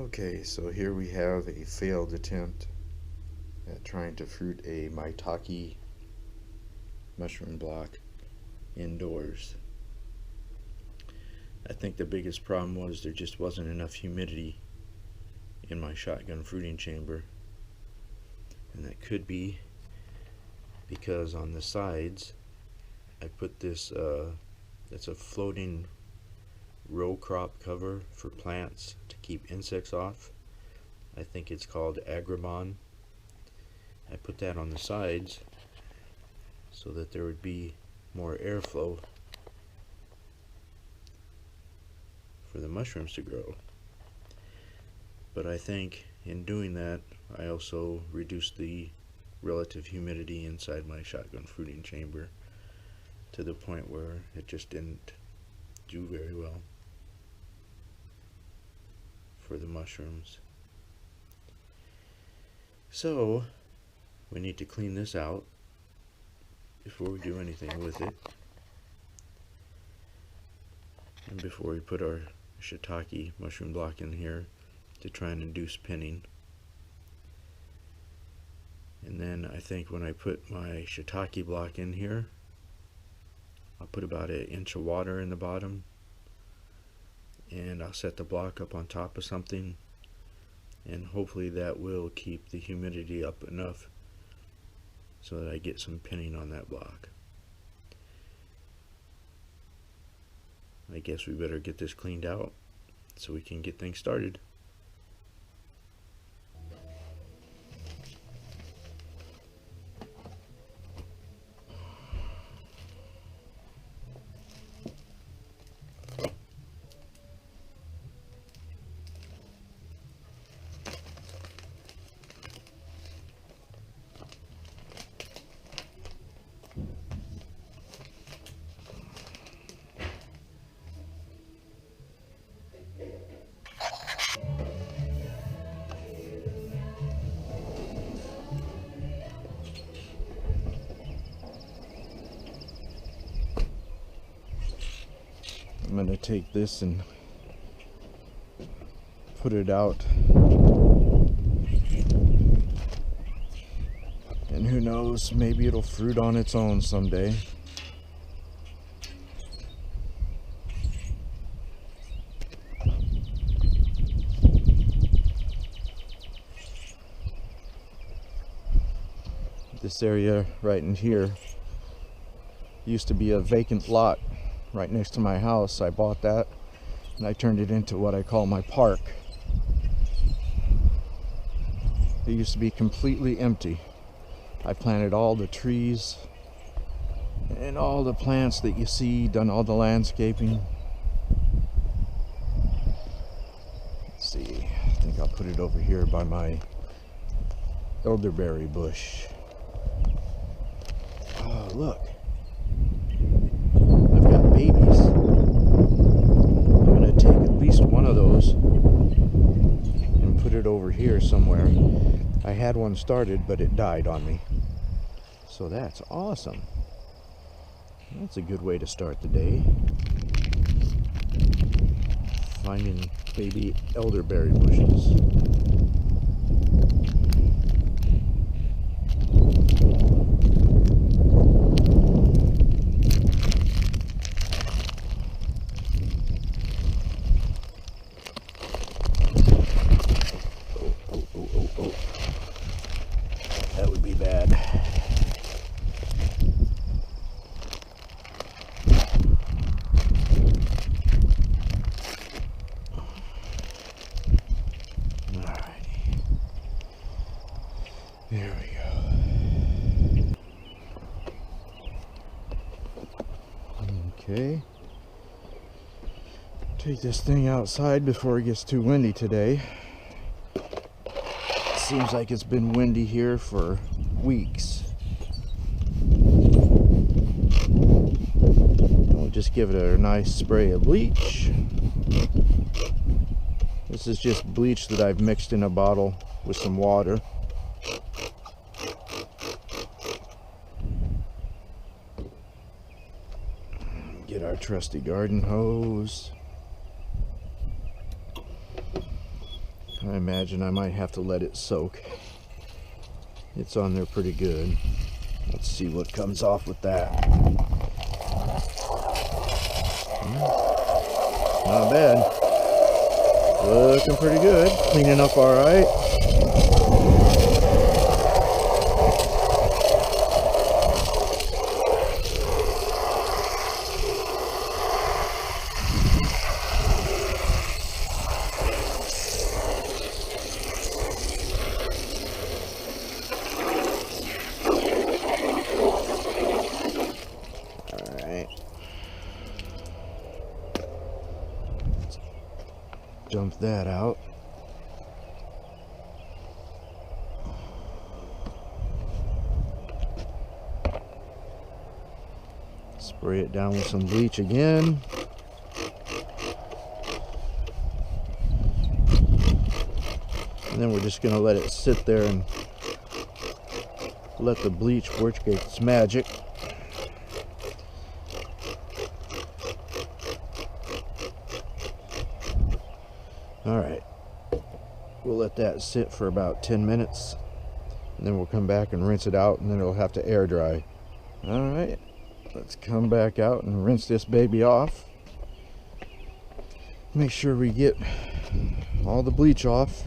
Okay, so here we have a failed attempt at trying to fruit a maitake mushroom block indoors. I think the biggest problem was there just wasn't enough humidity in my shotgun fruiting chamber, and that could be because on the sides I put this it's a floating row crop cover for plants to keep insects off. I think it's called Reborn. I put that on the sides so that there would be more airflow for the mushrooms to grow. But I think in doing that I also reduced the relative humidity inside my shotgun fruiting chamber to the point where it just didn't do very well for the mushrooms. So we need to clean this out before we do anything with it, and before we put our shiitake mushroom block in here to try and induce pinning. And then I think when I put my shiitake block in here, I'll put about an inch of water in the bottom, and I'll set the block up on top of something, and hopefully that will keep the humidity up enough so that I get some pinning on that block. I guess we better get this cleaned out so we can get things started. I'm going to take this and put it out, and who knows, maybe it'll fruit on its own someday. This area right in here used to be a vacant lot right next to my house. I bought that and I turned it into what I call my park. It used to be completely empty. I planted all the trees and all the plants that you see, done all the landscaping. Let's see, I think I'll put it over here by my elderberry bush. Oh, look. Babies. I'm going to take at least one of those and put it over here somewhere. I had one started, but it died on me. So that's awesome. That's a good way to start the day. Finding baby elderberry bushes. There we go. Okay. Take this thing outside before it gets too windy today. Seems like it's been windy here for weeks. We'll just give it a nice spray of bleach. This is just bleach that I've mixed in a bottle with some water. Get our trusty garden hose. I imagine I might have to let it soak. It's on there pretty good. Let's see what comes off with that. Not bad. Looking pretty good. Cleaning up all right. Dump that out. Spray it down with some bleach again. And then we're just going to let it sit there and let the bleach work its magic. Alright, we'll let that sit for about 10 minutes and then we'll come back and rinse it out, and then it'll have to air dry. Alright, let's come back out and rinse this baby off. Make sure we get all the bleach off.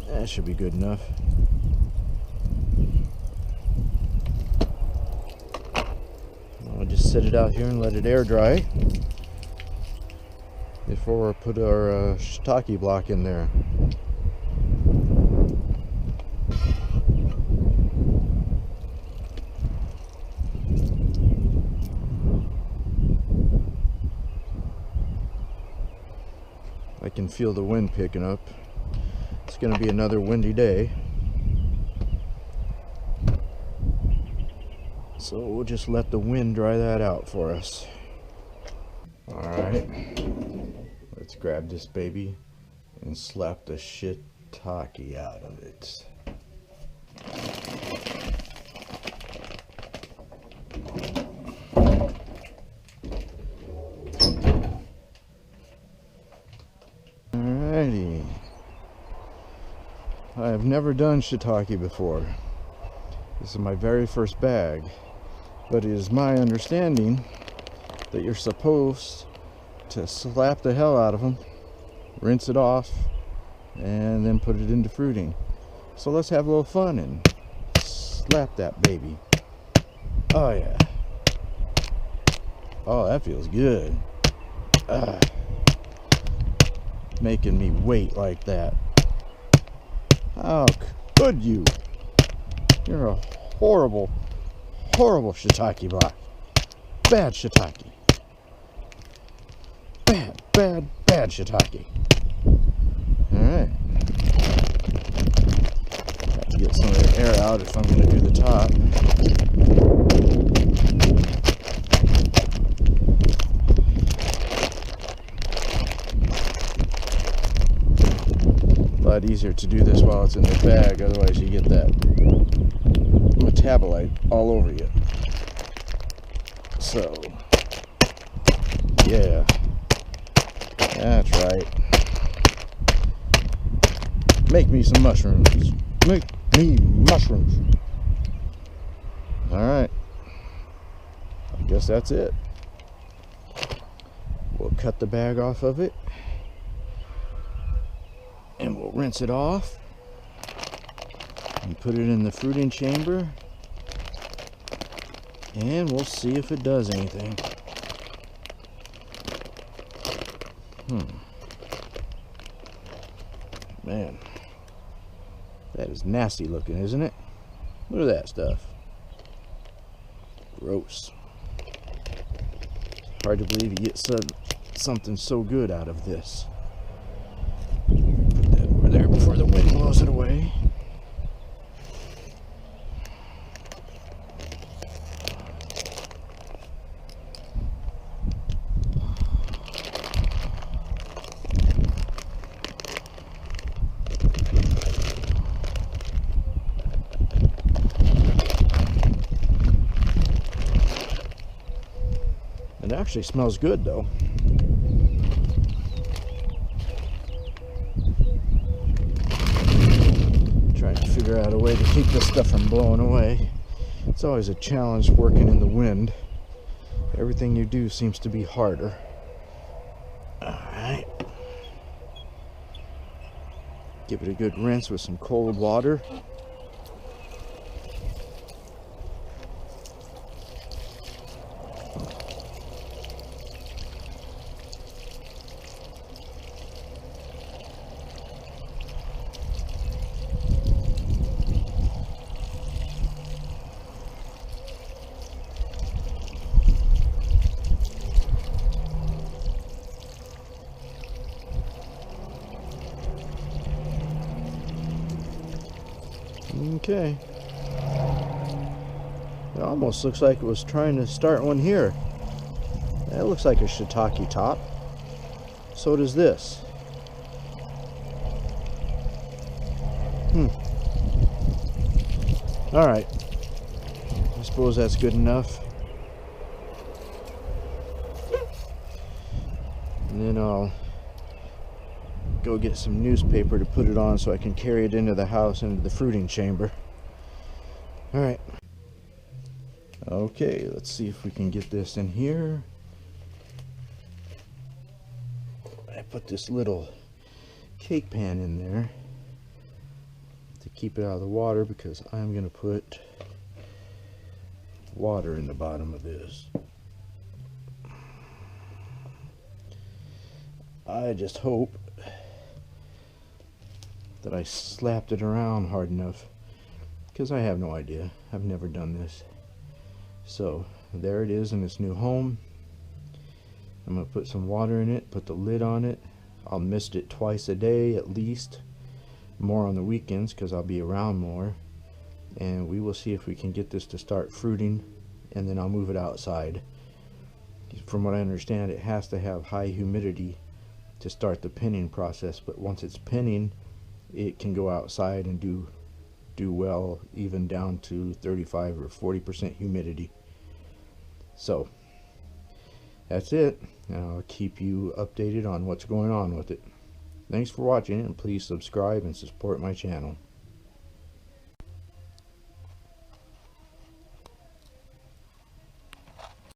That should be good enough. I'll just set it out here and let it air dry before we put our shiitake block in there. I can feel the wind picking up. It's going to be another windy day, so we'll just let the wind dry that out for us. Alright, let's grab this baby and slap the shiitake out of it. Alrighty. I have never done shiitake before. This is my very first bag, but it is my understanding that you're supposed to slap the hell out of them, rinse it off, and then put it into fruiting. So let's have a little fun and slap that baby. Oh yeah. Oh, that feels good. Making me wait like that. How could you? You're a horrible, horrible shiitake block. Bad shiitake. Bad, bad, bad shiitake. Alright. Have to get some of the air out if I'm going to do the top. A lot easier to do this while it's in the bag, otherwise you get that metabolite all over you. So, yeah, that's right. Make me some mushrooms. Make me mushrooms. Alright, I guess that's it. We'll cut the bag off of it, and we'll rinse it off and put it in the fruiting chamber, and we'll see if it does anything. Man, that is nasty looking, isn't it? Look at that stuff. Gross. Hard to believe you get something so good out of this. Put that over there before the wind blows it away. It actually smells good though. Trying to figure out a way to keep this stuff from blowing away. It's always a challenge working in the wind. Everything you do seems to be harder. Alright. Give it a good rinse with some cold water. Okay. It almost looks like it was trying to start one here. That looks like a shiitake top. So does this. Alright. I suppose that's good enough. And then I'll go get some newspaper to put it on so I can carry it into the house, into the fruiting chamber. Alright. Okay, let's see if we can get this in here. I put this little cake pan in there to keep it out of the water because I'm going to put water in the bottom of this. I just hope that I slapped it around hard enough, because I have no idea. I've never done this. So there it is in its new home. I'm going to put some water in it, put the lid on it. I'll mist it twice a day at least, more on the weekends because I'll be around more, and we will see if we can get this to start fruiting, and then I'll move it outside. From what I understand, it has to have high humidity to start the pinning process, but once it's pinning, it can go outside and do well, even down to 35 or 40% humidity. So that's it. I'll keep you updated on what's going on with it. Thanks for watching, and please subscribe and support my channel.